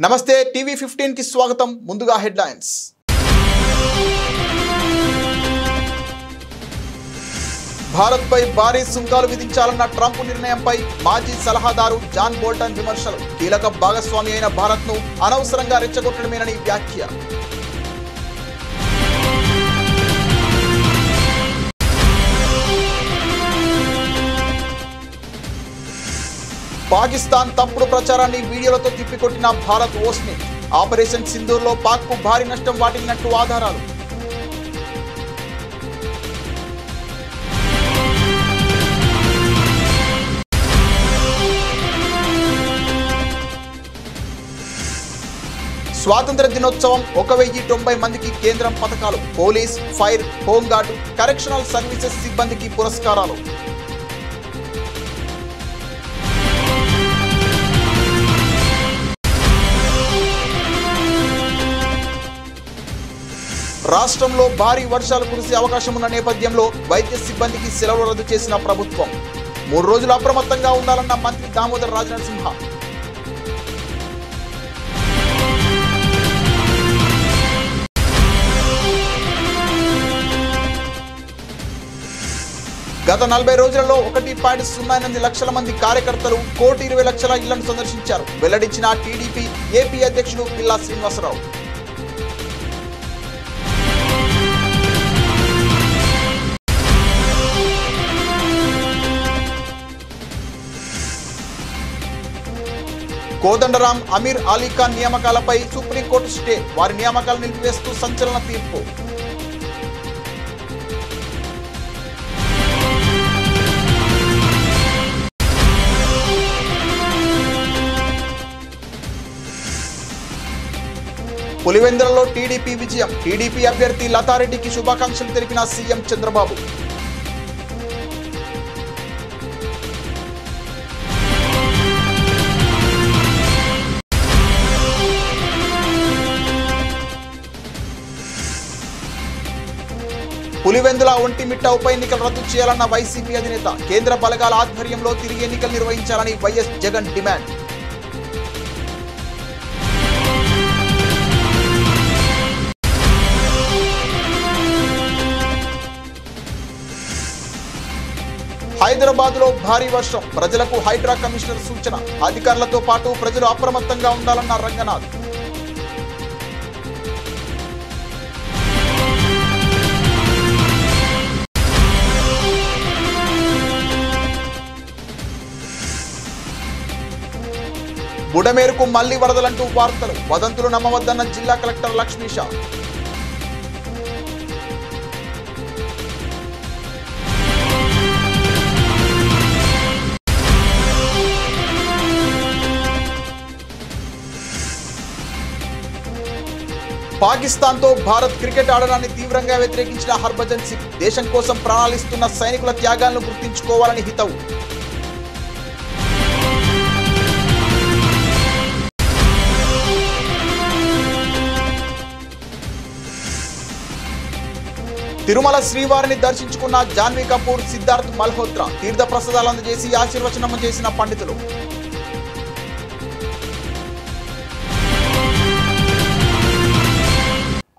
నమస్తే టీవీ 15 కి స్వాగతం. ముందుగా హెడ్లైన్స్. భారత్ పై భారీ సుంకాలు విధించాలన్న ట్రంప్ నిర్ణయంపై మాజీ సలహాదారు జాన్ బోల్టన్ విమర్శలు. కీలక భాగస్వామి అయిన భారత్ ను అనవసరంగా రెచ్చగొట్టడమేనని వ్యాఖ్య. పాకిస్తాన్ తప్పుడు ప్రచారాన్ని వీడియోలతో తిప్పికొట్టిన భారత్ ఓస్ని. ఆపరేషన్ సింధూర్లో పాక్కు భారీ నష్టం వాటిల్లినట్టు ఆధారాలు. స్వాతంత్ర దినోత్సవం 1090 మందికి కేంద్రం పథకాలు. Police, fire, home guard, correctional services సిబ్బందికి పురస్కారాలు. రాష్ట్రంలో భారీ వర్షాలు కురిసే అవకాశం ఉన్న నేపథ్యంలో వైద్య సిబ్బందికి సెలవులు రద్దు చేసిన ప్రభుత్వం. 3 రోజులు అప్రమత్తంగా ఉండాలన్న మంత్రి దామోదర్ రాజనరసింహ. గత 40 రోజులలో 1.08 లక్షల మంది కార్యకర్తలు 1,20,00,000 ఇళ్లను సందర్శించారు. వెల్లడించిన టీడీపీ ఏపీ అధ్యక్షుడు పిల్లా శ్రీనివాసరావు. కోదండరాం, అమీర్ అలీఖాన్ నియామకాలపై సుప్రీంకోర్టు స్టే. వారి నియామకాలు నిలిపివేస్తూ సంచలన తీర్పు. పులివెందులలో టీడీపీ విజయం. టీడీపీ అభ్యర్థి లతారెడ్డికి శుభాకాంక్షలు తెలిపిన సీఎం చంద్రబాబు. పులివెందుల ఒంటిమిట్ట ఉప ఎన్నికలు రద్దు చేయాలన్న వైసీపీ అధినేత. కేంద్ర బలగాల ఆధ్వర్యంలో తిరిగి ఎన్నికలు నిర్వహించాలని వైఎస్ జగన్ డిమాండ్. హైదరాబాద్లో భారీ వర్షం. ప్రజలకు హైడ్రా కమిషనర్ సూచన. అధికారులతో పాటు ప్రజలు అప్రమత్తంగా ఉండాలన్న రంగనాథ్. బుడమేరుకు మళ్లీ వరదలంటూ వార్తలు. వదంతులు నమ్మవద్దన్న జిల్లా కలెక్టర్ లక్ష్మీష. పాకిస్తాన్తో భారత్ క్రికెట్ ఆడడాన్ని తీవ్రంగా వ్యతిరేకించిన హర్భజన్ సింగ్. దేశం కోసం ప్రాణాలిస్తున్న సైనికుల త్యాగాలను గుర్తించుకోవాలని హితవు. తిరుమల శ్రీవారిని దర్శించుకున్న జాన్వీ కపూర్, సిద్ధార్థ్ మల్హోత్రా. తీర్థ ప్రసాదాలు అందజేసి ఆశీర్వచనం చేసిన పండితులు.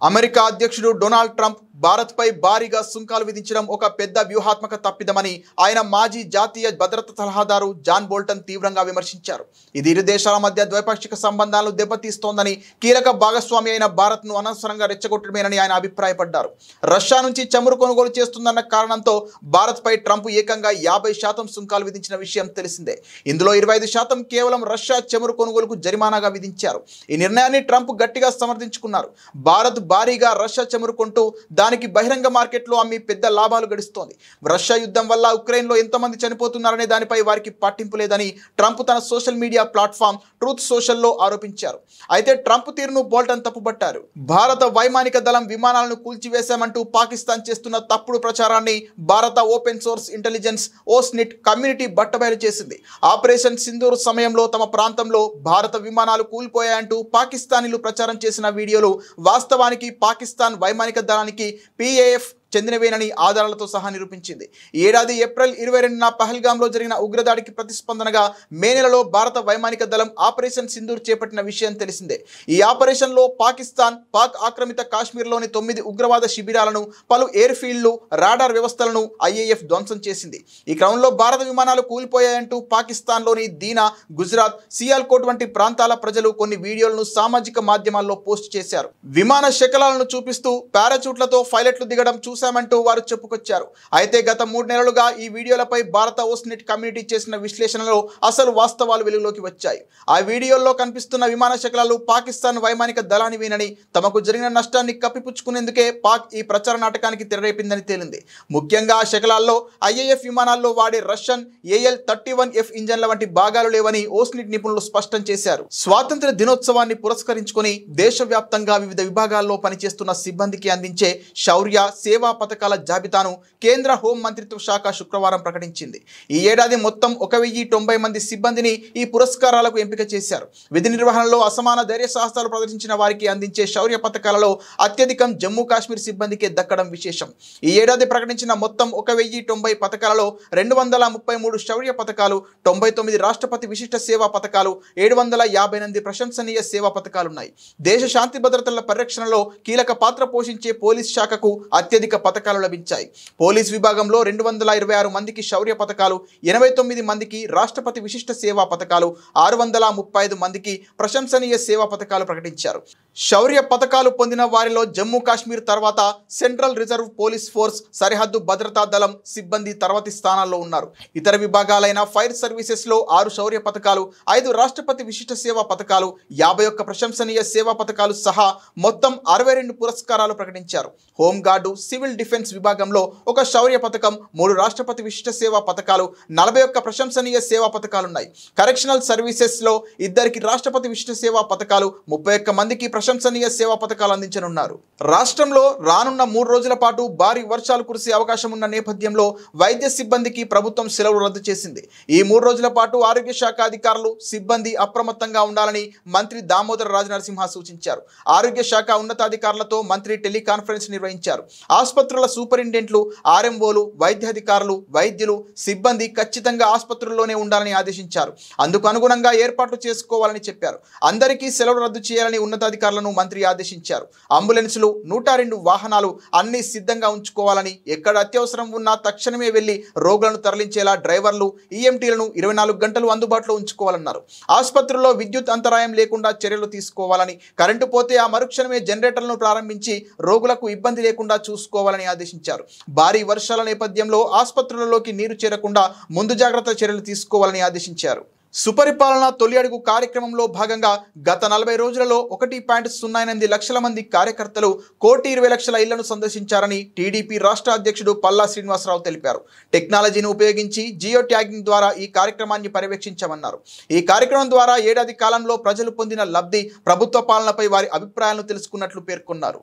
అమెరికా అధ్యక్షుడు డొనాల్డ్ ట్రంప్ భారత్ పై భారీగా సుంకాలు విధించడం ఒక పెద్ద వ్యూహాత్మక తప్పిదమని ఆయన మాజీ జాతీయ భద్రతా సలహాదారు జాన్ బోల్టన్ తీవ్రంగా విమర్శించారు. ఇది ఇరు దేశాల మధ్య ద్వైపాక్షిక సంబంధాలను దెబ్బతీస్తోందని, కీలక భాగస్వామి అయిన భారత్ ను అనవసరంగా రెచ్చగొట్టడమేనని ఆయన అభిప్రాయపడ్డారు. రష్యా నుంచి చమురు కొనుగోలు చేస్తుందన్న కారణంతో భారత్ పై ట్రంప్ ఏకంగా 50% సుంకాలు విధించిన విషయం తెలిసిందే. ఇందులో 25% కేవలం రష్యా చమురు కొనుగోలుకు జరిమానాగా విధించారు. ఈ నిర్ణయాన్ని ట్రంప్ గట్టిగా సమర్థించుకున్నారు. భారత్ భారీగా రష్యా చమురు కొంటూ దానికి బహిరంగ మార్కెట్లో అమ్మి పెద్ద లాభాలు గడిస్తోంది. రష్యా యుద్ధం వల్ల ఉక్రెయిన్లో ఎంతమంది చనిపోతున్నారనే దానిపై వారికి పట్టింపు లేదని ట్రంప్ తన సోషల్ మీడియా ప్లాట్ఫామ్ ట్రూత్ సోషల్లో ఆరోపించారు. అయితే ట్రంప్ తీరును బోల్టన్ తప్పుపట్టారు. భారత వైమానిక దళం విమానాలను కూల్చివేశామంటూ పాకిస్తాన్ చేస్తున్న తప్పుడు ప్రచారాన్ని భారత ఓపెన్ సోర్స్ ఇంటెలిజెన్స్ ఓస్నిట్ కమ్యూనిటీ బట్టబయలు చేసింది. ఆపరేషన్ సింధూర్ సమయంలో తమ ప్రాంతంలో భారత విమానాలు కూలిపోయాయంటూ పాకిస్తానీలు ప్రచారం చేసిన వీడియోలు వాస్తవానికి పాకిస్తాన్ వైమానిక దళానికి PAF చెందినవేనని ఆధారాలతో సహా నిరూపించింది. ఈ ఏడాది ఏప్రిల్ 22న పహల్గామ్లో జరిగిన ఉగ్రదాడికి ప్రతిస్పందనగా మే నెలలో భారత వైమానిక దళం ఆపరేషన్ సింధూర్ చేపట్టిన విషయం తెలిసిందే. ఈ ఆపరేషన్లో పాకిస్తాన్ పాక్ ఆక్రమిత కాశ్మీర్లోని 9 ఉగ్రవాద శిబిరాలను, పలు ఎయిర్ ఫీల్డ్లు, రాడార్ వ్యవస్థలను IAF ధ్వంసం చేసింది. ఈ క్రమంలో భారత విమానాలు కూలిపోయాయంటూ పాకిస్తాన్లోని దీనా, గుజరాత్, సియాల్కోట్ వంటి ప్రాంతాల ప్రజలు కొన్ని వీడియోలను సామాజిక మాధ్యమాల్లో పోస్ట్ చేశారు. విమాన శకలాలను చూపిస్తూ పారాచూట్లతో పైలట్లు దిగడం చూశామంటూ వారు చెప్పుకొచ్చారు. అయితే గత 3 నెలలుగా ఈ వీడియోలపై భారత ఓస్నెట్ కమ్యూనిటీ చేసిన విశ్లేషణలో అసలు వాస్తవాలు వెలుగులోకి వచ్చాయి. ఆ వీడియోల్లో కనిపిస్తున్న విమాన శకలాలు పాకిస్తాన్ వైమానిక దళానివేనని, తమకు జరిగిన నష్టాన్ని కప్పిపుచ్చుకునేందుకే పాక్ ఈ ప్రచార నాటకానికి తెరరేపిందని తేలింది. ముఖ్యంగా ఆ శకలాల్లో IAF విమానాల్లో వాడే రష్యన్ AL-31F ఇంజన్ల వంటి భాగాలు లేవని ఓస్నెట్ నిపుణులు స్పష్టం చేశారు. స్వాతంత్ర్య దినోత్సవాన్ని పురస్కరించుకొని దేశవ్యాప్తంగా వివిధ విభాగాల్లో పనిచేస్తున్న సిబ్బందికి అందించే శౌర్య సేవా పథకాల జాబితాను కేంద్ర హోం మంత్రిత్వ శాఖ శుక్రవారం ప్రకటించింది. ఈ ఏడాది మొత్తం 1090 మంది సిబ్బందిని ఈ పురస్కారాలకు ఎంపిక చేశారు. విధి నిర్వహణలో అసమాన ధైర్య సాహసాలు ప్రదర్శించిన వారికి అందించే శౌర్య పథకాలలో అత్యధికం జమ్మూ కాశ్మీర్ సిబ్బందికే దక్కడం విశేషం. ఈ ఏడాది ప్రకటించిన మొత్తం 1090 పథకాలలో 233 శౌర్య పథకాలు, 99 రాష్ట్రపతి విశిష్ట సేవా పథకాలు, 758 ప్రశంసనీయ సేవా పథకాలున్నాయి. దేశ శాంతి భద్రతల పరిరక్షణలో కీలక పాత్ర పోషించే పోలీస్ శాఖకు అత్యధిక పథకాలు లభించాయి. పోలీస్ విభాగంలో 226 మందికి శౌర్య పథకాలు, 89 మందికి రాష్ట్రపతి విశిష్ట సేవా పథకాలు, 635 మందికి ప్రశంసనీయ సేవా పథకాలు ప్రకటించారు. శౌర్య పథకాలు పొందిన వారిలో జమ్మూ కాశ్మీర్ తర్వాత సెంట్రల్ రిజర్వ్ పోలీస్ ఫోర్స్, సరిహద్దు భద్రతా దళం సిబ్బంది తర్వాతి స్థానాల్లో ఉన్నారు. ఇతర విభాగాలైన ఫైర్ సర్వీసెస్ లో 6 శౌర్య పథకాలు, 5 రాష్ట్రపతి విశిష్ట సేవా పథకాలు, 51 ప్రశంసనీయ సేవా పథకాలు సహా మొత్తం 62 పురస్కారాలు ప్రకటించారు. హోంగార్డు, సివిల్ డిఫెన్స్ విభాగంలో 1 శౌర్య పథకం, 3 రాష్ట్రపతి విశిష్ట సేవా పథకాలు, 41 ప్రశంసనీయ సేవా పథకాలున్నాయి. కరెక్షనల్ సర్వీసెస్ లో 2 రాష్ట్రపతి విశిష్ట సేవా పథకాలు, 31 మందికి ప్రశంసనీయ సేవా పథకాలు అందించనున్నారు. రాష్ట్రంలో రానున్న 3 రోజుల పాటు భారీ వర్షాలు కురిసే అవకాశం ఉన్న నేపథ్యంలో వైద్య సిబ్బందికి ప్రభుత్వం సెలవులు రద్దు చేసింది. ఈ 3 రోజుల పాటు ఆరోగ్య శాఖ అధికారులు, సిబ్బంది అప్రమత్తంగా ఉండాలని మంత్రి దామోదర రాజనరసింహ సూచించారు. ఆరోగ్య శాఖ ఉన్నతాధికారులతో మంత్రి టెలికాన్ఫరెన్స్ నిర్వహించారు. ఆసుపత్రుల సూపరింటెండెంట్లు, RMOలు, వైద్యాధికారులు, వైద్యులు, సిబ్బంది ఖచ్చితంగా ఆసుపత్రుల్లోనే ఉండాలని ఆదేశించారు. అందుకు అనుగుణంగా ఏర్పాట్లు చేసుకోవాలని చెప్పారు. అందరికీ సెలవులు రద్దు చేయాలని ఉన్నతాధికారులను మంత్రి ఆదేశించారు. అంబులెన్సులు, 102 వాహనాలు అన్ని సిద్ధంగా ఉంచుకోవాలని, ఎక్కడ అత్యవసరం ఉన్నా తక్షణమే వెళ్లి రోగులను తరలించేలా డ్రైవర్లు, EMTలను 24 గంటలు అందుబాటులో ఉంచుకోవాలన్నారు. ఆసుపత్రుల్లో విద్యుత్ అంతరాయం లేకుండా చర్యలు తీసుకోవాలని, కరెంటు పోతే ఆ మరుక్షణమే జనరేటర్లను ప్రారంభించి రోగులకు ఇబ్బంది లేకుండా చూసుకోవాలని ఆదేశించారు. భారీ వర్షాల నేపథ్యంలో ఆసుపత్రులలోకి నీరు చేరకుండా ముందు జాగ్రత్త చర్యలు తీసుకోవాలని ఆదేశించారు. సుపరిపాలన తొలి అడుగు కార్యక్రమంలో భాగంగా గత 40 రోజులలో 1.08 లక్షల మంది కార్యకర్తలు 1,20,00,000 ఇళ్లను సందర్శించారని టీడీపీ రాష్ట్ర అధ్యక్షుడు పల్లా శ్రీనివాసరావు తెలిపారు. టెక్నాలజీని ఉపయోగించి జియో ట్యాగింగ్ ద్వారా ఈ కార్యక్రమాన్ని పర్యవేక్షించామన్నారు. ఈ కార్యక్రమం ద్వారా ఏడాది కాలంలో ప్రజలు పొందిన లబ్ధి, ప్రభుత్వ పాలనపై వారి అభిప్రాయాలను తెలుసుకున్నట్లు పేర్కొన్నారు.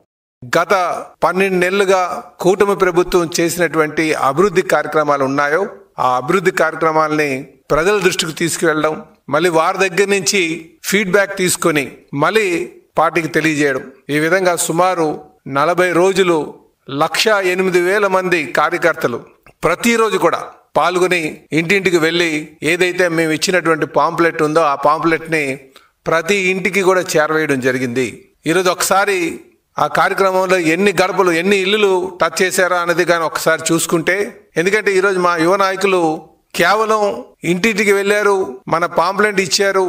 గత 12 నెలలుగా కూటమి ప్రభుత్వం చేసినటువంటి అభివృద్ధి కార్యక్రమాలు ఉన్నాయో ఆ అభివృద్ధి కార్యక్రమాలని ప్రజల దృష్టికి తీసుకువెళ్ళడం, మళ్ళీ వారి దగ్గర నుంచి ఫీడ్బ్యాక్ తీసుకొని మళ్ళీ పార్టీకి తెలియజేయడం. ఈ విధంగా సుమారు 40 రోజులు 1,08,000 మంది కార్యకర్తలు ప్రతిరోజు కూడా పాల్గొని ఇంటింటికి వెళ్ళి ఏదైతే మేము ఇచ్చినటువంటి పాంప్లెట్ ఉందో ఆ పాంప్లెట్ని ప్రతి ఇంటికి కూడా చేరవేయడం జరిగింది. ఈరోజు ఒకసారి ఆ కార్యక్రమంలో ఎన్ని గడపలు, ఎన్ని ఇల్లులు టచ్ చేశారా అనేది కానీ ఒకసారి చూసుకుంటే, ఎందుకంటే ఈరోజు మా యువ నాయకులు కేవలం ఇంటింటికి వెళ్ళారు, మన పాంప్లెంట్ ఇచ్చారు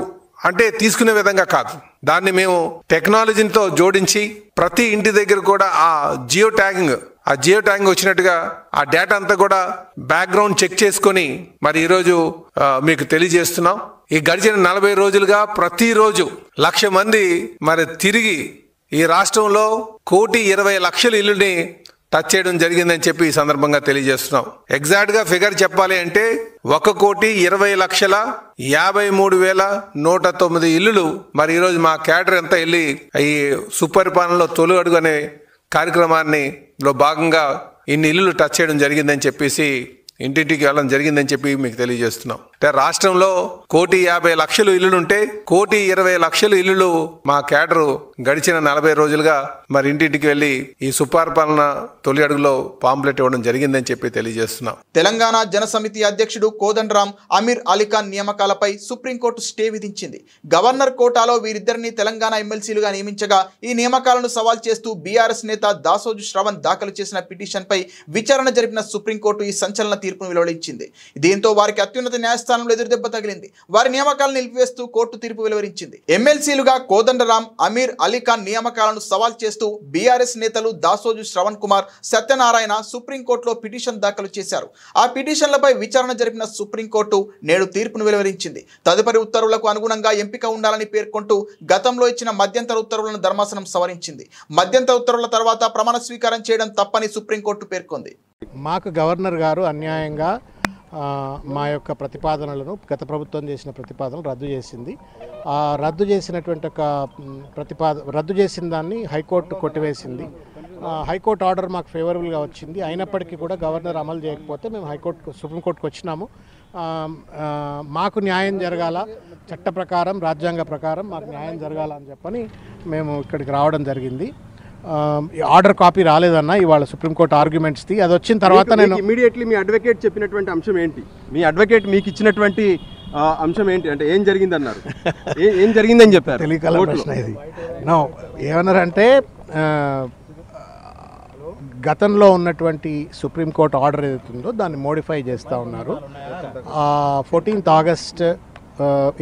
అంటే తీసుకునే విధంగా కాదు. దాన్ని మేము టెక్నాలజీతో జోడించి ప్రతి ఇంటి దగ్గర కూడా ఆ జియో ట్యాగింగ్ వచ్చినట్టుగా ఆ డేటా అంతా కూడా బ్యాక్గ్రౌండ్ చెక్ చేసుకొని మరి ఈరోజు మీకు తెలియజేస్తున్నాం. ఈ గడిచిన 40 రోజులుగా ప్రతిరోజు 1,00,000 మంది మరి తిరిగి ఈ రాష్ట్రంలో 1,20,00,000 ఇల్లుని టచ్ చేయడం జరిగిందని చెప్పి ఈ సందర్భంగా తెలియజేస్తున్నాం. ఎగ్జాక్ట్గా ఫిగర్ చెప్పాలి అంటే 1,20,53,109 ఇల్లులు మరి ఈరోజు మా క్యాడర్ అంతా వెళ్ళి ఈ సుపరిపాలనలో తొలి అడుగు అనే కార్యక్రమాన్ని భాగంగా ఇన్ని ఇల్లులు టచ్ చేయడం జరిగిందని చెప్పేసి ఇంటింటికి వెళ్ళడం జరిగిందని చెప్పి మీకు తెలియజేస్తున్నాం. రాష్ట్రంలో 1,50,00,000 ఇల్లులుంటే 1,20,00,000 ఇల్లులు మా కేడరు గడిచిన 40 రోజులుగా మరి ఇంటింటికి వెళ్లి ఈ సుపరిపాలన తొలి అడుగులో పాంప్లెట్ ఇవ్వడం జరిగిందని చెప్పి తెలియజేస్తున్నాం. తెలంగాణ జనసమితి అధ్యక్షుడు కోదండరాం అమీర్ అలీఖాన్ నియామకాలపై సుప్రీంకోర్టు స్టే విధించింది. గవర్నర్ కోటాలో వీరిద్దరిని తెలంగాణ ఎమ్మెల్సీలుగా నియమించగా ఈ నియామకాలను సవాల్ చేస్తూ బీఆర్ఎస్ నేత దాసోజు శ్రవణ్ దాఖలు చేసిన పిటిషన్పై విచారణ జరిపిన సుప్రీంకోర్టు ఈ సంచలన తీర్పును వెలువరించింది. దీంతో వారికి అత్యున్నత న్యాయస్థానంలో ఎదురుదెబ్బ తగిలింది. వారి నియామకాలను నిలిపివేస్తూ కోర్టు తీర్పు వెలువరించింది. ఎమ్మెల్సీలుగా కోదండరాం అమీర్ అలీఖాన్ నియామకాలను సవాల్ చేస్తూ బీఆర్ఎస్ నేతలు దాసోజు శ్రవణ్ కుమార్, సత్యనారాయణ సుప్రీంకోర్టులో పిటిషన్ దాఖలు చేశారు. ఆ పిటిషన్లపై విచారణ జరిపిన సుప్రీంకోర్టు నేడు తీర్పును వెలువరించింది. తదుపరి ఉత్తర్వులకు అనుగుణంగా ఎంపిక ఉండాలని పేర్కొంటూ గతంలో ఇచ్చిన మధ్యంతర ఉత్తర్వులను ధర్మాసనం సవరించింది. మధ్యంతర ఉత్తర్వుల తర్వాత ప్రమాణ స్వీకారం చేయడం తప్పని సుప్రీంకోర్టు పేర్కొంది. మాకు గవర్నర్ గారు అన్యాయంగా మా యొక్క ప్రతిపాదనలను గత ప్రభుత్వం చేసిన ప్రతిపాదనలు రద్దు చేసింది. ఆ రద్దు చేసినటువంటి ఒక రద్దు చేసిన దాన్ని హైకోర్టు కొట్టివేసింది. హైకోర్టు ఆర్డర్ మాకు ఫేవరబుల్గా వచ్చింది. అయినప్పటికీ కూడా గవర్నర్ అమలు చేయకపోతే మేము సుప్రీంకోర్టుకు వచ్చినాము. మాకు న్యాయం జరగాల, చట్ట ప్రకారం రాజ్యాంగ ప్రకారం మాకు న్యాయం జరగాల అని చెప్పని మేము ఇక్కడికి రావడం జరిగింది. ఆర్డర్ కాపీ రాలేదన్న ఇవాళ సుప్రీంకోర్టు ఆర్గ్యుమెంట్స్ది. అది వచ్చిన తర్వాత నేను ఇమీడియట్లీ మీ అడ్వకేట్ చెప్పినటువంటి అంశం ఏంటి? మీ అడ్వకేట్ మీకు ఇచ్చినటువంటి అంశం ఏంటి? అంటే ఏం జరిగింది అన్నారు, ఏం జరిగిందని చెప్పారు? తెలియకల ప్రశ్న ఇది. నో ఏమన్నారంటే గతంలో ఉన్నటువంటి సుప్రీంకోర్టు ఆర్డర్ ఏదైతుందో దాన్ని మోడిఫై చేస్తూ ఉన్నారు. 14th ఆగస్ట్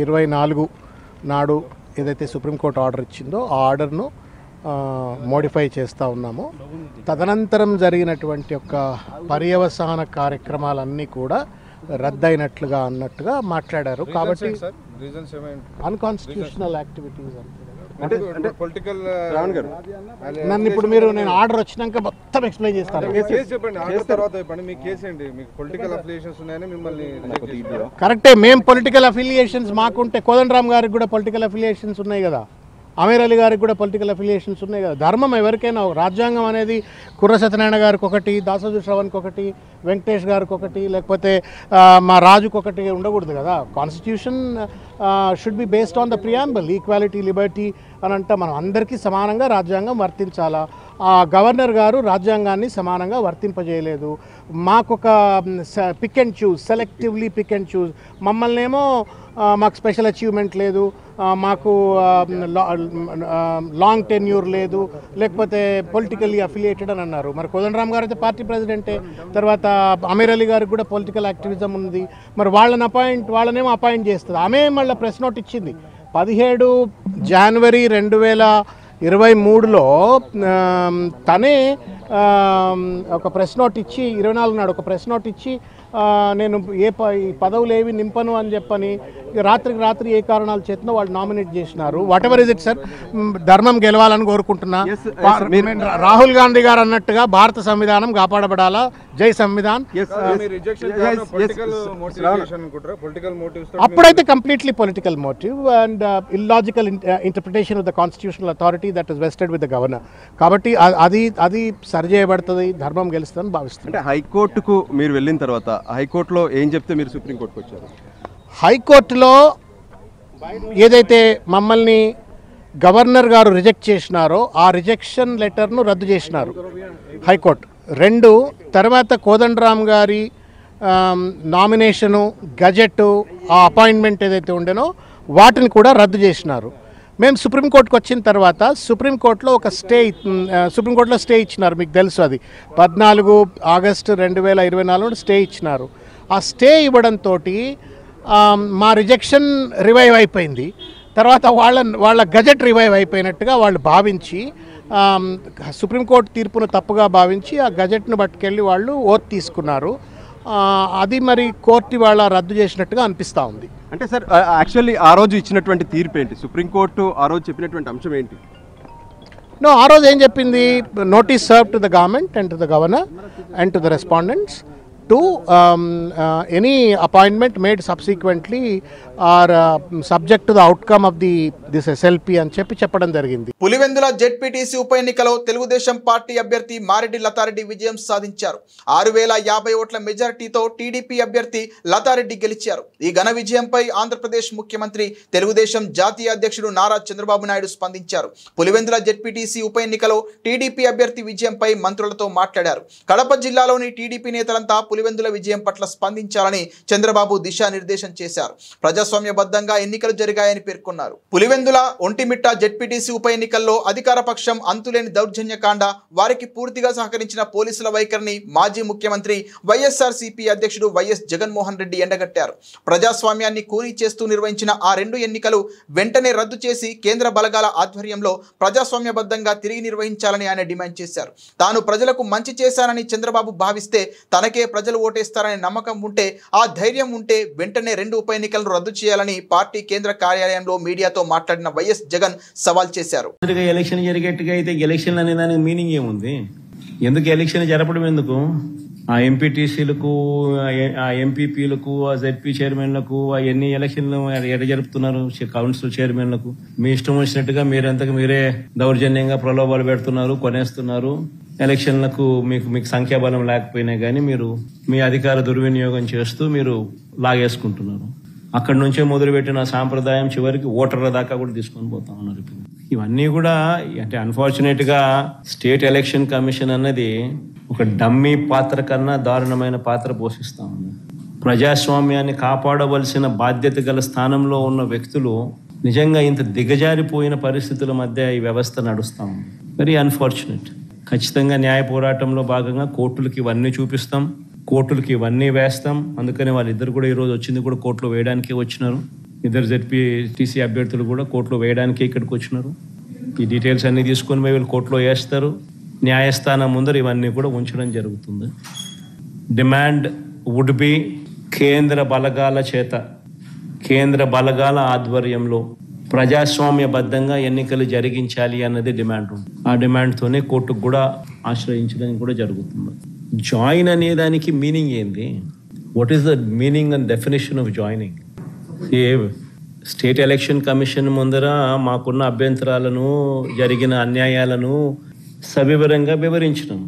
24 నాడు ఏదైతే సుప్రీంకోర్టు ఆర్డర్ ఇచ్చిందో ఆ ఆర్డర్ను మోడిఫై చేస్తూ ఉన్నాము. తదనంతరం జరిగినటువంటి యొక్క పర్యవసాన కార్యక్రమాలన్నీ కూడా రద్దయినట్లుగా అన్నట్టుగా మాట్లాడారు. కాబట్టి అన్కాన్స్టిట్యూషనల్ యాక్టివిటీస్ నన్ను ఇప్పుడు నేను ఆర్డర్ వచ్చినాక మొత్తం ఎక్స్ప్లెయిన్ చేస్తాను. కరెక్టే, మేము పొలిటికల్ అఫిలియేషన్స్ మాకుంటే కోదండరాం గారికి కూడా పొలిటికల్ అఫిలియేషన్స్ ఉన్నాయి కదా, అమీర్ అలీ గారికి కూడా పొలిటికల్ అఫిలియేషన్స్ ఉన్నాయి కదా. ధర్మం ఎవరికైనా, రాజ్యాంగం అనేది కుర్ర సత్యనారాయణ గారికి ఒకటి, దాసోజు శ్రవణ్కి ఒకటి, వెంకటేష్ గారికి ఒకటి, లేకపోతే మా రాజుకి ఒకటి ఉండకూడదు కదా. Constitution should be based on the preamble, equality, Liberty అని అంటే మనం అందరికీ సమానంగా రాజ్యాంగం వర్తించాలా. గవర్నర్ గారు రాజ్యాంగాన్ని సమానంగా వర్తింపజేయలేదు. మాకొక pick and choose, selectively pick and choose, మమ్మల్నేమో మాకు స్పెషల్ అచీవ్మెంట్ లేదు, మాకు లాంగ్ టెన్యూర్ లేదు, లేకపోతే పొలిటికల్లీ అఫిలియేటెడ్ అని అన్నారు. మరి కోదండరాం గారు అయితే పార్టీ ప్రెసిడెంటే, తర్వాత అమీర్ అలీ గారికి కూడా పొలిటికల్ యాక్టివిజం ఉంది. మరి వాళ్ళనేమో అపాయింట్ చేస్తుంది. ఆమె మళ్ళీ ప్రెస్ నోట్ ఇచ్చింది 17 జనవరి 2023లో తనే ఒక ప్రెస్ నోట్ ఇచ్చి 24 నాడు ఒక ప్రెస్ నోట్ ఇచ్చి నేను ఈ పదవులు ఏవి నింపను అని చెప్పని రాత్రికి రాత్రి ఏ కారణాల చేతనో వాళ్ళు నామినేట్ చేసినారు. What ever is it sir, ధర్మం గెలవాలని కోరుకుంటున్నా. రాహుల్ గాంధీ గారు అన్నట్టుగా భారత సంవిధానం కాపాడబడాలా, జై సంవిధాన్. అప్పుడైతే completely political motive and illogical interpretation of the constitutional authority that is vested with the governor. కాబట్టి అది సరిచేయబడుతుంది, ధర్మం గెలుస్తుందని భావిస్తుంది. అంటే హైకోర్టుకు మీరు వెళ్ళిన తర్వాత హైకోర్టులో ఏం చెప్తే మీరు సుప్రీంకోర్టుకు వచ్చారు? హైకోర్టులో ఏదైతే మమ్మల్ని గవర్నర్ గారు రిజెక్ట్ చేసినారో ఆ రిజెక్షన్ లెటర్ను రద్దు చేసినారు హైకోర్టు. 2 తర్వాత కోదండరాం గారి నామినేషను, గజెట్, ఆ అపాయింట్మెంట్ ఏదైతే ఉండేనో వాటిని కూడా రద్దు చేసినారు. మేము సుప్రీంకోర్టుకు వచ్చిన తర్వాత సుప్రీంకోర్టులో స్టే ఇచ్చినారు. మీకు తెలుసు, అది 14 ఆగస్టు 2024 స్టే ఇచ్చినారు. ఆ స్టే ఇవ్వడంతో మా రిజెక్షన్ రివైవ్ అయిపోయింది. తర్వాత వాళ్ళ గజెట్ రివైవ్ అయిపోయినట్టుగా వాళ్ళు భావించి సుప్రీంకోర్టు తీర్పును తప్పుగా భావించి ఆ గజెట్ను పట్టుకెళ్ళి వాళ్ళు ఓత్ తీసుకున్నారు. అది మరి కోర్టు వాళ్ళ రద్దు చేసినట్టుగా అనిపిస్తూ ఉంది. అంటే సార్ యాక్చువల్లీ ఆ రోజు ఇచ్చినటువంటి తీర్పు ఏంటి? సుప్రీంకోర్టు ఆ రోజు చెప్పినటువంటి అంశం ఏంటి? ఆ రోజు ఏం చెప్పింది, notice serve to the government and to the governor and to the respondents to any appointment made subsequently are subject to the outcome of this SLP అని చెప్పడం జరిగింది. పులివెందుల జెడ్పీటీసీ ఉప ఎన్నికలో తెలుగుదేశం పార్టీ అభ్యర్థి మారెడ్డి లతారెడ్డి విజయం సాధించారు. 6050 ఓట్ల మెజారిటీతో టీడీపీ అభ్యర్థి లతారెడ్డి గెలిచారు. ఈ ఘన విజయంపై ఆంధ్రప్రదేశ్ ముఖ్యమంత్రి తెలుగుదేశం జాతీయ అధ్యక్షుడు నారా చంద్రబాబు నాయుడు స్పందించారు. పులివెందుల జెడ్పీటీసీ ఉప ఎన్నికలో టీడీపీ అభ్యర్థి విజయంపై మంత్రులతో మాట్లాడారు. కడప జిల్లాలోని టీడీపీ నేతలంతా పులివెందుల విజయం పట్ల స్పందించాలని చంద్రబాబు దిశానిర్దేశం చేశారు. ప్రజాస్వామ్యబద్ధంగా ఎన్నికలు జరిగాయని పేర్కొన్నారు. పులివెందుల ఒంటిమిట్ట జెడ్పీటీసీ ఉప ఎన్నికల్లో అధికార పక్షం అంతులేని దౌర్జన్యకాండ, వారికి పూర్తిగా సహకరించిన పోలీసుల వైఖరిని మాజీ ముఖ్యమంత్రి వైఎస్ఆర్సీపీ అధ్యక్షుడు వైఎస్ జగన్మోహన్ రెడ్డి ఎండగట్టారు. ప్రజాస్వామ్యాన్ని కూనీ చేస్తూ నిర్వహించిన ఆ 2 ఎన్నికలు వెంటనే రద్దు చేసి కేంద్ర బలగాల ఆధ్వర్యంలో ప్రజాస్వామ్యబద్ధంగా తిరిగి నిర్వహించాలని ఆయన డిమాండ్ చేశారు. తాను ప్రజలకు మంచి చేశానని చంద్రబాబు భావిస్తే తనకే ప్రజలు ఓటేస్తారనే నమ్మకం ఉంటే, ఆ ధైర్యం ఉంటే వెంటనే 2 ఉప ఎన్నికలను రద్దు చేయాలని పార్టీ కేంద్ర కార్యాలయంలో మీడియాతో మాట్లాడిన వైఎస్ జగన్ సవాల్ చేశారు. ఎలక్షన్ జరిగేట్టుగా అయితే ఎలక్షన్ అనే దానికి మీనింగ్ ఏముంది? ఎందుకు ఎలక్షన్ జరపడం? ఎందుకు ఆ ఎంపీటీసీలకు, ఆ ఎంపీపీలకు, ఆ జెడ్పీ చైర్మన్లకు ఎన్ని ఎలక్షన్లు ఎట జరుపుతున్నారు? కౌన్సిల్ చైర్మన్లకు మీ ఇష్టం వచ్చినట్టుగా మీరంతకు మీరే దౌర్జన్యంగా ప్రలోభాలు పెడుతున్నారు, కొనేస్తున్నారు. ఎలక్షన్లకు మీకు సంఖ్యాబలం లేకపోయినా కానీ మీరు మీ అధికార దుర్వినియోగం చేస్తూ మీరు లాగేసుకుంటున్నారు. అక్కడి నుంచే మొదలుపెట్టిన సాంప్రదాయం చివరికి ఓటర్ల దాకా కూడా తీసుకొని పోతా ఉన్నారు. ఇవన్నీ కూడా అంటే అన్ఫార్చునేట్ గా స్టేట్ ఎలక్షన్ కమిషన్ అన్నది ఒక డమ్మీ పాత్ర కన్నా దారుణమైన పాత్ర పోషిస్తా ఉంది. ప్రజాస్వామ్యాన్ని కాపాడవలసిన బాధ్యత గల స్థానంలో ఉన్న వ్యక్తులు నిజంగా ఇంత దిగజారిపోయిన పరిస్థితుల మధ్య ఈ వ్యవస్థ నడుస్తా ఉంది. Very unfortunate. ఖచ్చితంగా న్యాయ పోరాటంలో భాగంగా కోర్టులకి ఇవన్నీ చూపిస్తాం, కోర్టులకి ఇవన్నీ వేస్తాం. అందుకని వాళ్ళిద్దరు కూడా ఈరోజు వచ్చింది కూడా కోర్టులో వేయడానికి వచ్చినారు. ఇద్దరు జెడ్పీటీసీ అభ్యర్థులు కూడా కోర్టులో వేయడానికి ఇక్కడికి వచ్చినారు. ఈ డీటెయిల్స్ అన్ని తీసుకొని వీళ్ళు కోర్టులో వేస్తారు. న్యాయస్థానం ముందర ఇవన్నీ కూడా ఉంచడం జరుగుతుంది. డిమాండ్ వుడ్ బి కేంద్ర బలగాల చేత, కేంద్ర బలగాల ఆధ్వర్యంలో ప్రజాస్వామ్యబద్ధంగా ఎన్నికలు జరిగించాలి అన్నది డిమాండ్ ఉంది. ఆ డిమాండ్తోనే కోర్టుకు కూడా ఆశ్రయించడం కూడా జరుగుతుంది. జాయిన్ అనే దానికి మీనింగ్ ఏంది? What is the meaning and definition of joining? State election commission ముందర మాకున్న అభ్యంతరాలను, జరిగిన అన్యాయాలను సవివరంగా వివరించినాం.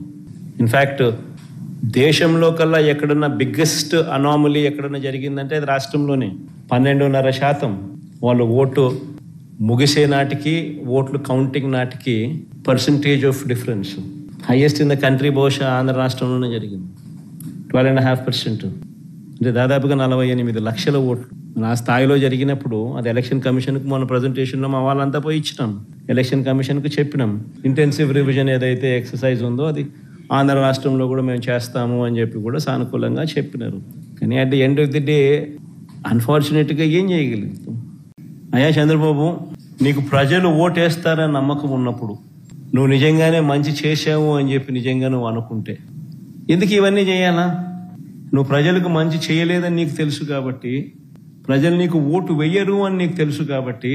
ఇన్ఫ్యాక్ట్ దేశంలో కల్లా ఎక్కడన్నా బిగ్గెస్ట్ అనామలీ ఎక్కడన్నా జరిగిందంటే అది రాష్ట్రంలోనే. 12.5% వాళ్ళు ఓటు ముగిసే నాటికి, ఓట్లు కౌంటింగ్ నాటికి percentage of difference highest in the country బహుశా ఆంధ్ర రాష్ట్రంలోనే జరిగింది. 12.5%. అంటే దాదాపుగా 48 లక్షల ఓట్లు ఆ స్థాయిలో జరిగినప్పుడు అది ఎలక్షన్ కమిషన్కి మొన్న ప్రజెంటేషన్లో మా వాళ్ళంతా పోయి ఇచ్చినాం. ఎలక్షన్ కమిషన్కి చెప్పినాం ఇంటెన్సివ్ రివిజన్ ఏదైతే ఎక్సర్సైజ్ ఉందో అది ఆంధ్ర రాష్ట్రంలో కూడా మేము చేస్తాము అని చెప్పి కూడా సానుకూలంగా చెప్పినారు. కానీ at the end of the day అన్ఫార్చునేట్గా ఏం చేయగలుగుతాం? అయ్యా చంద్రబాబు, నీకు ప్రజలు ఓటేస్తారని నమ్మకం ఉన్నప్పుడు, నువ్వు నిజంగానే మంచి చేశావు అని చెప్పి నిజంగా నువ్వు అనుకుంటే ఎందుకు ఇవన్నీ చేయాలా? నువ్వు ప్రజలకు మంచి చేయలేదని నీకు తెలుసు కాబట్టి, ప్రజలు నీకు ఓటు వెయ్యరు అని నీకు తెలుసు కాబట్టి,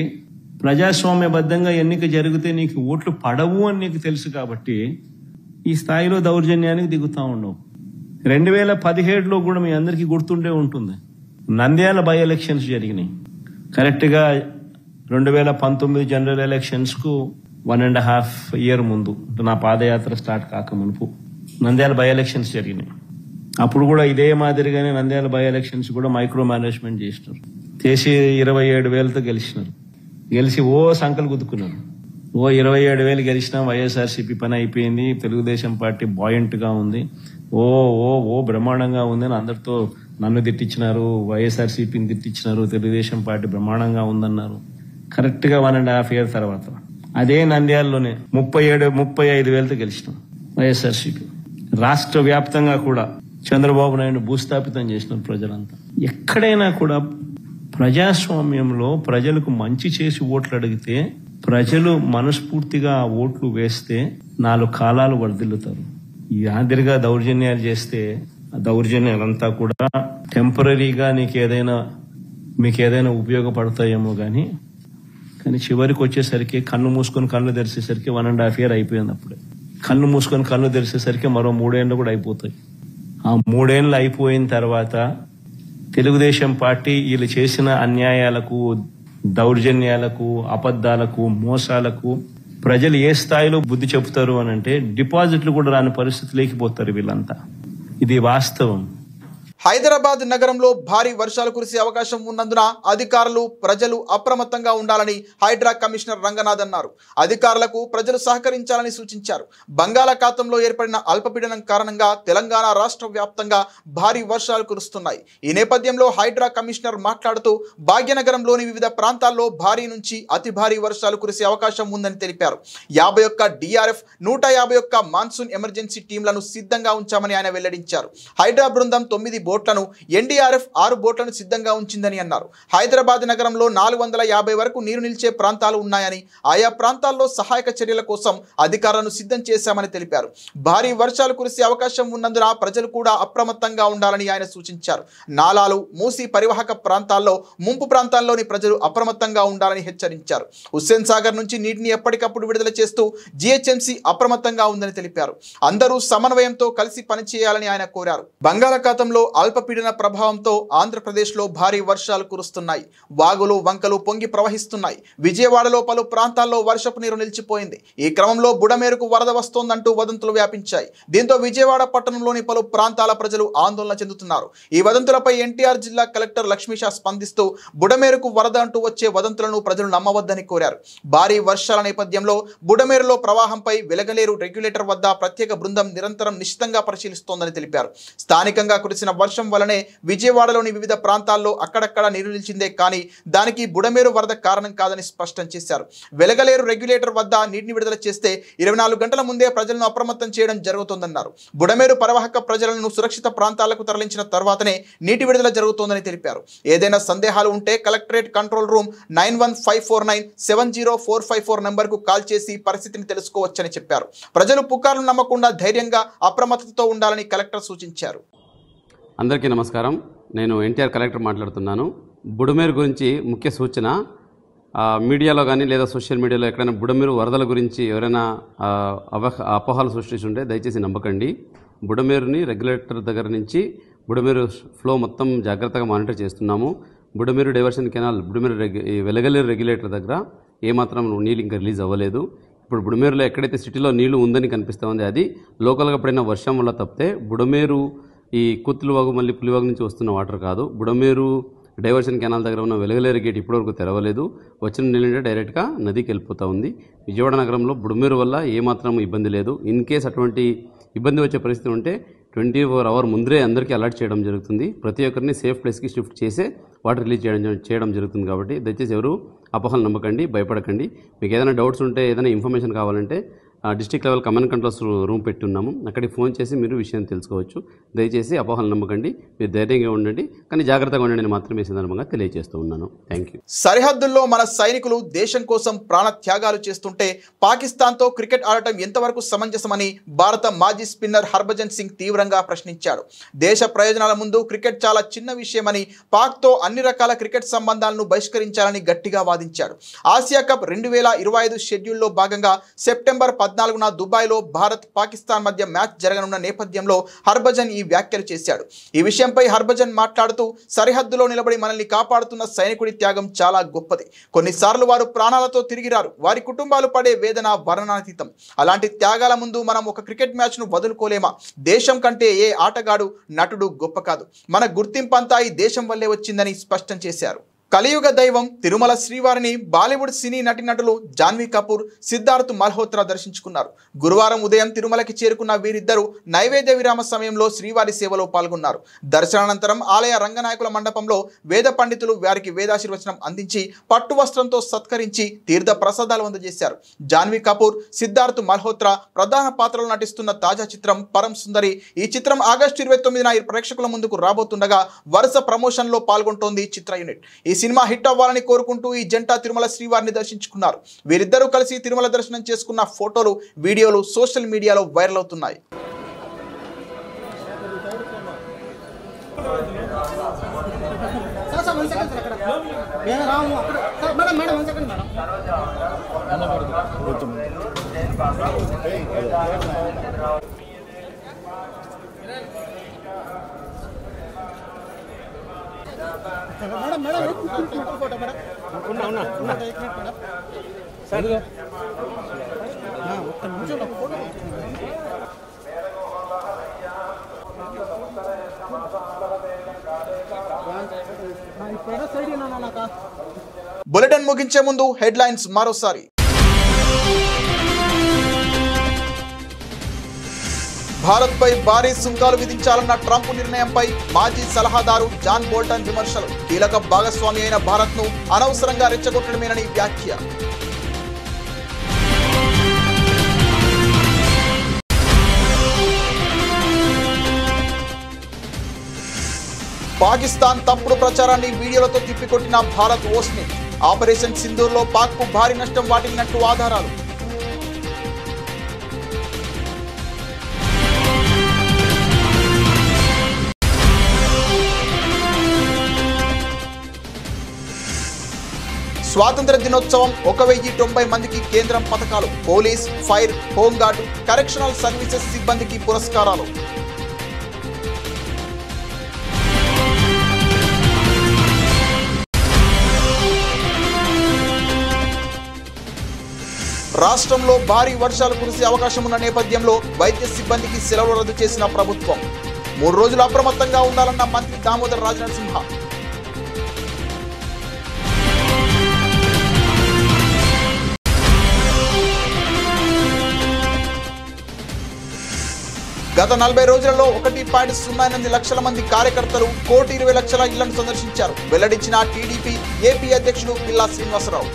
ప్రజాస్వామ్యబద్ధంగా ఎన్నిక జరిగితే నీకు ఓట్లు పడవు అని నీకు తెలుసు కాబట్టి ఈ స్థాయిలో దౌర్జన్యానికి దిగుతూ ఉండవు. 2017లో కూడా మీ అందరికీ గుర్తుండే ఉంటుంది, నంద్యాల బై ఎలక్షన్స్ జరిగినాయి. కరెక్ట్గా 2019 జనరల్ ఎలక్షన్స్కు 1.5 year ముందు, నా పాదయాత్ర స్టార్ట్ కాక మునుపు నంద్యాల బై ఎలక్షన్స్ జరిగినాయి. అప్పుడు కూడా ఇదే మాదిరిగానే నంద్యాల బై ఎలక్షన్స్ కూడా మైక్రో మేనేజ్మెంట్ చేసినారు. చేసి 27,000తో గెలిచినారు. గెలిచి సంకలు గుద్దుకున్నారు. 27,000 గెలిచినా వైఎస్ఆర్సీపీ పని అయిపోయింది, తెలుగుదేశం పార్టీ బాయింట్గా ఉంది, బ్రహ్మాండంగా ఉంది అని అందరితో నన్ను తిట్టించినారు, వైఎస్ఆర్సీపీని తిట్టించినారు, తెలుగుదేశం పార్టీ బ్రహ్మాండంగా ఉందన్నారు. కరెక్ట్గా 1.5 year తర్వాత అదే నంద్యాలలోనే 35,000తో గెలిచినాం వైఎస్ఆర్సీపీ. రాష్ట్ర వ్యాప్తంగా కూడా చంద్రబాబు నాయుడు భూస్థాపితం చేసినారు ప్రజలంతా. ఎక్కడైనా కూడా ప్రజాస్వామ్యంలో ప్రజలకు మంచి చేసి ఓట్లు అడిగితే, ప్రజలు మనస్ఫూర్తిగా ఆ ఓట్లు వేస్తే 4 కాలాలు వర్ధిల్లుతారు. ఈ ఆదిరిగా దౌర్జన్యాలు చేస్తే ఆ దౌర్జన్యాలంతా కూడా టెంపరీగా మీకు ఏదైనా ఉపయోగపడతాయేమో కానీ చివరికి వచ్చేసరికి కన్ను మూసుకొని కళ్ళు తెరిచేసరికి 1.5 year అయిపోయింది. అప్పుడే కన్ను మూసుకొని కళ్ళు తెరిచేసరికి మరో 3 ఏళ్ళు కూడా అయిపోతాయి. ఆ 3 ఏళ్ళు అయిపోయిన తర్వాత తెలుగుదేశం పార్టీ వీళ్ళు చేసిన అన్యాయాలకు, దౌర్జన్యాలకు, అబద్ధాలకు, మోసాలకు ప్రజలు ఏ స్థాయిలో బుద్ధి చెబుతారు అని అంటే డిపాజిట్లు కూడా రాని పరిస్థితి లేకపోతారు వీళ్ళంతా. ఇది వాస్తవం. హైదరాబాద్ నగరంలో భారీ వర్షాలు కురిసే అవకాశం ఉన్నందున అధికారులు, ప్రజలు అప్రమత్తంగా ఉండాలని హైడ్రా కమిషనర్ రంగనాథ్ అన్నారు. అధికారులకు ప్రజలు సహకరించాలని సూచించారు. బంగాళాఖాతంలో ఏర్పడిన అల్పపీడనం కారణంగా తెలంగాణ రాష్ట్ర వ్యాప్తంగా భారీ వర్షాలు కురుస్తున్నాయి. ఈ నేపథ్యంలో హైడ్రా కమిషనర్ మాట్లాడుతూ భాగ్యనగరంలోని వివిధ ప్రాంతాల్లో భారీ నుంచి అతి భారీ వర్షాలు కురిసే అవకాశం ఉందని తెలిపారు. 51 DRF, 151 మాన్సూన్ ఎమర్జెన్సీ టీంలను సిద్ధంగా ఉంచామని ఆయన వెల్లడించారు. హైడ్రా బృందం 9 బోట్లను, NDRF 6 బోట్లను సిద్ధంగా ఉంచిందని అన్నారు. హైదరాబాద్ నగరంలో 450 వరకు నీరు నిలిచే ప్రాంతాలు ఉన్నాయని, ఆయా ప్రాంతాల్లో సహాయక చర్యల కోసం అధికారులను సిద్ధం చేశామని తెలిపారు. భారీ వర్షాలు కురిసే అవకాశం ఉన్నందున ప్రజలు కూడా అప్రమత్తంగా ఉండాలని ఆయన సూచించారు. నాలాలు, మూసి పరివాహక ప్రాంతాల్లో, ముంపు ప్రాంతాల్లోని ప్రజలు అప్రమత్తంగా ఉండాలని హెచ్చరించారు. హుస్సేన్ సాగర్ నుంచి నీటిని ఎప్పటికప్పుడు విడుదల చేస్తూ GHMC అప్రమత్తంగా ఉందని తెలిపారు. అందరూ సమన్వయంతో కలిసి పనిచేయాలని ఆయన కోరారు. బంగాళాఖాతంలో అల్పపీడన ప్రభావంతో ఆంధ్రప్రదేశ్లో భారీ వర్షాలు కురుస్తున్నాయి. వాగులు, వంకలు పొంగి ప్రవహిస్తున్నాయి. విజయవాడలో పలు ప్రాంతాల్లో వర్షపు నీరు నిలిచిపోయింది. ఈ క్రమంలో బుడమేరుకు వరద వస్తోందంటూ వదంతులు వ్యాపించాయి. దీంతో విజయవాడ పట్టణంలోని పలు ప్రాంతాల ప్రజలు ఆందోళన చెందుతున్నారు. ఈ వదంతులపై ఎన్టీఆర్ జిల్లా కలెక్టర్ లక్ష్మీషా స్పందిస్తూ బుడమేరుకు వరద అంటూ వచ్చే వదంతులను ప్రజలు నమ్మవద్దని కోరారు. భారీ వర్షాల నేపథ్యంలో బుడమేరులో ప్రవాహంపై వెలగలేరు రెగ్యులేటర్ వద్ద ప్రత్యేక బృందం నిరంతరం నిశితంగా పరిశీలిస్తోందని తెలిపారు. స్థానికంగా కురిసిన వర్షం వలనే విజయవాడలోని వివిధ ప్రాంతాల్లో అక్కడక్కడ నీరు నిలిచిందే కానీ దానికి బుడమేరు వరద కారణం కాదని స్పష్టం చేశారు. వెలగలేరు రెగ్యులేటర్ వద్ద నీటిని విడుదల చేస్తే 24 గంటల ముందే ప్రజలను అప్రమత్తం చేయడం జరుగుతోందన్నారు. బుడమేరు పరివాహక ప్రజలను సురక్షిత ప్రాంతాలకు తరలించిన తర్వాతనే నీటి విడుదల జరుగుతోందని తెలిపారు. ఏదైనా సందేహాలు ఉంటే కలెక్టరేట్ కంట్రోల్ రూమ్ 9154970454 నంబర్కు కాల్ చేసి పరిస్థితిని తెలుసుకోవచ్చని చెప్పారు. ప్రజలు పుకార్లు నమ్మకుండా ధైర్యంగా అప్రమత్తతో ఉండాలని కలెక్టర్ సూచించారు. అందరికీ నమస్కారం. నేను ఎన్టీఆర్ కలెక్టర్ మాట్లాడుతున్నాను. బుడమేరు గురించి ముఖ్య సూచన, మీడియాలో కానీ లేదా సోషల్ మీడియాలో ఎక్కడైనా బుడమేరు వరదల గురించి ఎవరైనా అపోహలు సృష్టిస్తుంటే దయచేసి నమ్మకండి. బుడమేరుని రెగ్యులేటర్ దగ్గర నుంచి బుడమేరు ఫ్లో మొత్తం జాగ్రత్తగా మానిటర్ చేస్తున్నాము. Budameru diversion canal, Budameru Velagaleru regulator దగ్గర ఏమాత్రం నీళ్ళు ఇంకా రిలీజ్ అవ్వలేదు. ఇప్పుడు బుడమేరులో ఎక్కడైతే సిటీలో నీళ్లు ఉందని కనిపిస్తూ ఉంది అది లోకల్గా పడిన వర్షం వల్ల తప్పితే బుడమేరు ఈ కుత్తులవాగు మళ్ళీ పులివాగు నుంచి వస్తున్న వాటర్ కాదు. బుడమేరు డైవర్షన్ కెనాల్ దగ్గర ఉన్న వెలగలేరు గేట్ ఇప్పటివరకు తెరవలేదు. వచ్చిన నీళ్ళంటే డైరెక్ట్గా నదికి వెళ్ళిపోతూ ఉంది. విజయవాడ నగరంలో బుడమేరు వల్ల ఏమాత్రం ఇబ్బంది లేదు. ఇన్ కేస్ అటువంటి ఇబ్బంది వచ్చే పరిస్థితి ఉంటే 24 hours ముందరే అందరికీ అలర్ట్ చేయడం జరుగుతుంది. ప్రతి ఒక్కరిని సేఫ్ ప్లేస్కి షిఫ్ట్ చేసే వాటర్ రిలీజ్ చేయడం జరుగుతుంది. కాబట్టి దయచేసి ఎవరు అపోహలు నమ్మకండి, భయపడకండి. మీకు ఏదైనా డౌట్స్ ఉంటే, ఏదైనా ఇన్ఫర్మేషన్ కావాలంటే district level command controls room పెట్టున్నాము. అక్కడికి ఫోన్ చేసి మీరు విషయం తెలుసుకోవచ్చు. దయచేసి అపోహలు నమ్మకండి, మీరు ధైర్యంగా ఉండండి, కానీ జాగ్రత్తగా ఉండండి మాత్రమే సందర్భంగా తెలియజేస్తూ ఉన్నాను. Thank you. సరిహద్దుల్లో మన సైనికులు దేశం కోసం ప్రాణ త్యాగాలు చేస్తుంటే పాకిస్తాన్తో క్రికెట్ ఆడటం ఎంతవరకు సమంజసమని భారత మాజీ స్పిన్నర్ హర్భజన్ సింగ్ తీవ్రంగా ప్రశ్నించాడు. దేశ ప్రయోజనాల ముందు క్రికెట్ చాలా చిన్న విషయమని, పాక్తో అన్ని రకాల క్రికెట్ సంబంధాలను బహిష్కరించాలని గట్టిగా వాదించాడు. ఆసియా కప్ 2025 షెడ్యూల్లో భాగంగా సెప్టెంబర్ 14న దుబాయ్లో భారత్ పాకిస్తాన్ మధ్య మ్యాచ్ జరగనున్న నేపథ్యంలో హర్భజన్ ఈ వ్యాఖ్యలు చేశాడు. ఈ విషయంపై హర్భజన్ మాట్లాడుతూ, సరిహద్దులో నిలబడి మనల్ని కాపాడుతున్న సైనికుడి త్యాగం చాలా గొప్పది. కొన్నిసార్లు వారు ప్రాణాలతో తిరిగిరారు. వారి కుటుంబాలు పడే వేదన వర్ణనాతీతం. అలాంటి త్యాగాల ముందు మనం ఒక క్రికెట్ మ్యాచ్ను వదులుకోలేమా? దేశం కంటే ఏ ఆటగాడు, నటుడు గొప్ప కాదు. మన గుర్తింపంతా ఈ దేశం వల్లే వచ్చిందని స్పష్టం చేశారు. కలియుగ దైవం తిరుమల శ్రీవారిని బాలీవుడ్ సినీ నటీనటులు జాన్వీ కపూర్, సిద్ధార్థ్ మల్హోత్రా దర్శించుకున్నారు. గురువారం ఉదయం తిరుమలకి చేరుకున్న వీరిద్దరూ నైవేద్య విరామ సమయంలో శ్రీవారి సేవలో పాల్గొన్నారు. దర్శనానంతరం ఆలయ రంగనాయకుల మండపంలో వేద పండితులు వారికి వేదాశీర్వచనం అందించి పట్టు వస్త్రంతో సత్కరించి తీర్థ ప్రసాదాలు అందజేశారు. జాన్వీ కపూర్, సిద్ధార్థ్ మల్హోత్రా ప్రధాన పాత్రలు నటిస్తున్న తాజా చిత్రం పరం సుందరి. ఈ చిత్రం ఆగస్టు 29న ప్రేక్షకుల ముందుకు రాబోతుండగా వరుస ప్రమోషన్లో పాల్గొంటోంది చిత్ర యూనిట్. ఈ సినిమా హిట్ అవ్వాలని కోరుకుంటూ ఈ జంట తిరుమల శ్రీవారిని దర్శించుకున్నారు. వీరిద్దరూ కలిసి తిరుమల దర్శనం చేసుకున్న ఫోటోలు, వీడియోలు సోషల్ మీడియాలో వైరల్ అవుతున్నాయి. బులెటిన్ ముగించే ముందు హెడ్లైన్స్ మరోసారి. భారత్పై భారీ సుంకాలు విధించాలన్న ట్రంప్ నిర్ణయంపై మాజీ సలహాదారు జాన్ బోల్టన్ విమర్శలు. కీలక భాగస్వామి అయిన భారత్ను అనవసరంగా రెచ్చగొట్టడమేనని వ్యాఖ్య. పాకిస్తాన్ తప్పుడు ప్రచారాన్ని వీడియోలతో తిప్పికొట్టిన భారత్ ఓస్నిట్. ఆపరేషన్ సింధూర్లో పాక్కు భారీ నష్టం వాటిల్లినట్టు ఆధారాలు. స్వాతంత్ర దినోత్సవం 1090 మందికి కేంద్రం పథకాలు. Police, fire, home guard, correctional services సిబ్బందికి పురస్కారాలు. రాష్ట్రంలో భారీ వర్షాలు కురిసే అవకాశం ఉన్న నేపథ్యంలో వైద్య సిబ్బందికి సెలవులు రద్దు చేసిన ప్రభుత్వం. 3 రోజులు అప్రమత్తంగా ఉండాలన్న మంత్రి దామోదర్ రాజనరసింహ. గత 40 రోజులలో 1.08 లక్షల మంది కార్యకర్తలు 1,20,00,000 ఇళ్లను సందర్శించారు. వెల్లడించిన టీడీపీ ఏపీ అధ్యక్షుడు పిల్లా శ్రీనివాసరావు.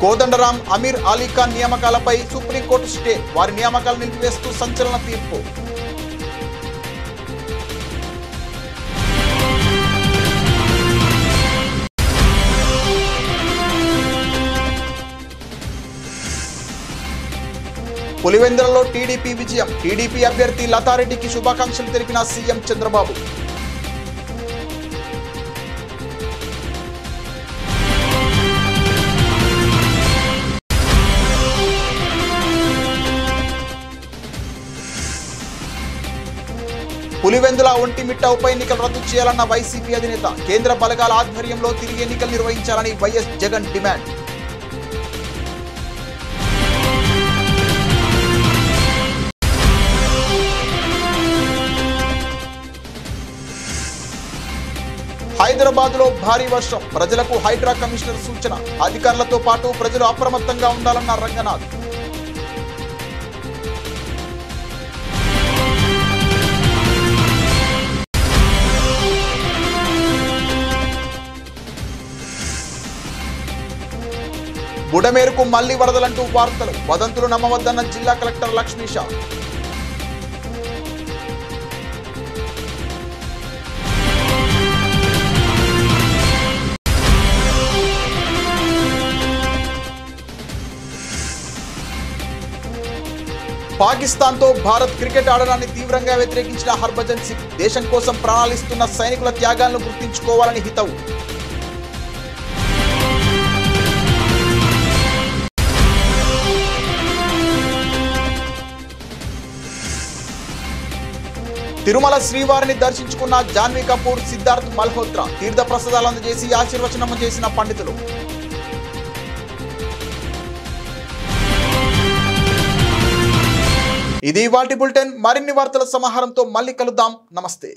కోదండరాం, అమీర్ అలీఖాన్ నియామకాలపై సుప్రీంకోర్టు స్టే. వారి నియామకాలు నిలిపివేస్తూ సంచలన తీర్పు. పులివెందులలో టీడీపీ విజయం. టీడీపీ అభ్యర్థి లతారెడ్డికి శుభాకాంక్షలు తెలిపిన సీఎం చంద్రబాబు. పులివెందుల ఒంటిమిట్ట ఉప ఎన్నికలు రద్దు చేయాలన్న వైసీపీ అధినేత. కేంద్ర బలగాల ఆధ్వర్యంలో తిరిగి ఎన్నికలు నిర్వహించాలని వైఎస్ జగన్ డిమాండ్. హైదరాబాద్ లో భారీ వర్షం. ప్రజలకు హైడ్రా కమిషనర్ సూచన. అధికారులతో పాటు ప్రజలు అప్రమత్తంగా ఉండాలన్న రంగనాథ్. బుడమేరుకు మళ్లీ వరదలంటూ వార్తలు. వదంతులు నమ్మవద్దన్న జిల్లా కలెక్టర్ లక్ష్మీష. పాకిస్తాన్తో భారత్ క్రికెట్ ఆడడాన్ని తీవ్రంగా వ్యతిరేకించిన హర్భజన్ సింగ్. దేశం కోసం ప్రాణాలిస్తున్న సైనికుల త్యాగాలను గుర్తుంచుకోవాలని హితవు. తిరుమల శ్రీవారిని దర్శించుకున్న జాన్వీ కపూర్, సిద్ధార్థ్ మల్హోత్రా. తీర్థ ప్రసాదాలు అందజేసి ఆశీర్వచనం చేసిన పండితులు. ఇది ఇవాల్టి బులెటిన్. మరిన్ని వార్తల సమాహారంతో మళ్ళీ కలుద్దాం. నమస్తే.